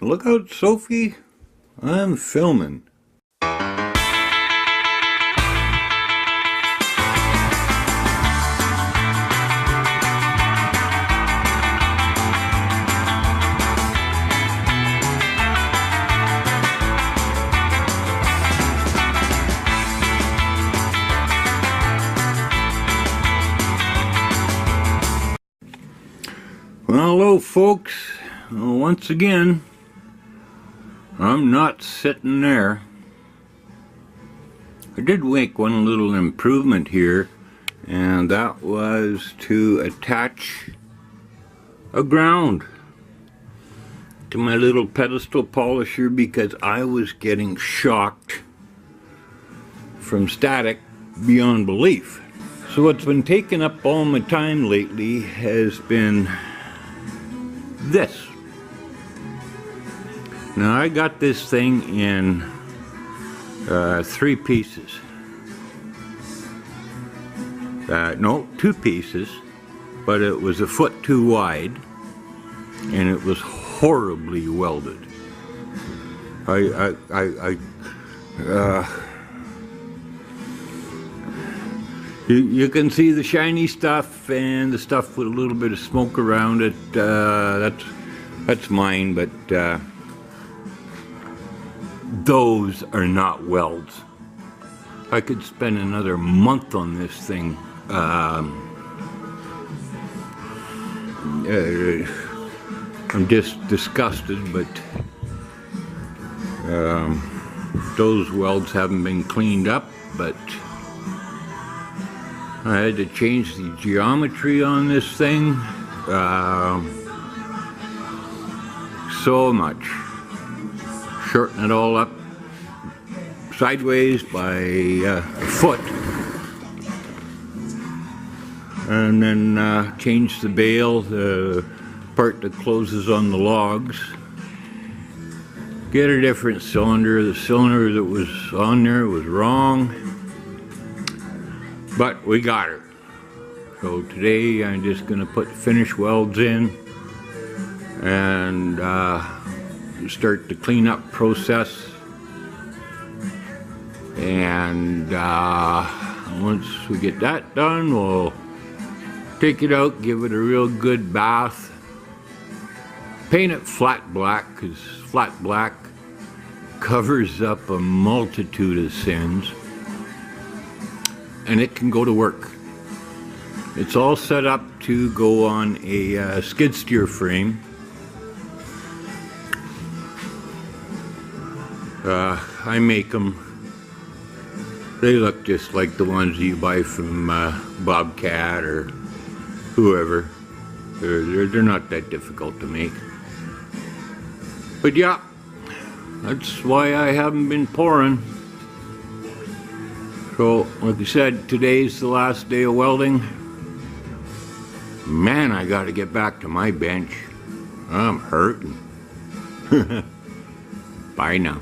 Look out, Sophie. I'm filming. Well, hello, folks. Well, once again, I'm not sitting there. I did make one little improvement here, and that was to attach a ground to my little pedestal polisher because I was getting shocked from static beyond belief. So what's been taking up all my time lately has been this. Now I got this thing in 3 pieces. No, 2 pieces, but it was a foot too wide and it was horribly welded. You can see the shiny stuff and the stuff with a little bit of smoke around it. That's mine, but those are not welds. I could spend another month on this thing. I'm just disgusted, but those welds haven't been cleaned up, but I had to change the geometry on this thing so much. Shorten it all up sideways by a foot, and then change the bail, the part that closes on the logs. Get a different cylinder. The cylinder that was on there was wrong. But we got her. So today I'm just going to put finish welds in and start the cleanup process. And once we get that done, we'll take it out, give it a real good bath, paint it flat black, because flat black covers up a multitude of sins. And it can go to work. It's all set up to go on a skid steer frame. I make them. They look just like the ones you buy from Bobcat or whoever. They're not that difficult to make. But yeah, that's why I haven't been pouring. So, like I said, today's the last day of welding. Man, I gotta get back to my bench. I'm hurting. Bye now.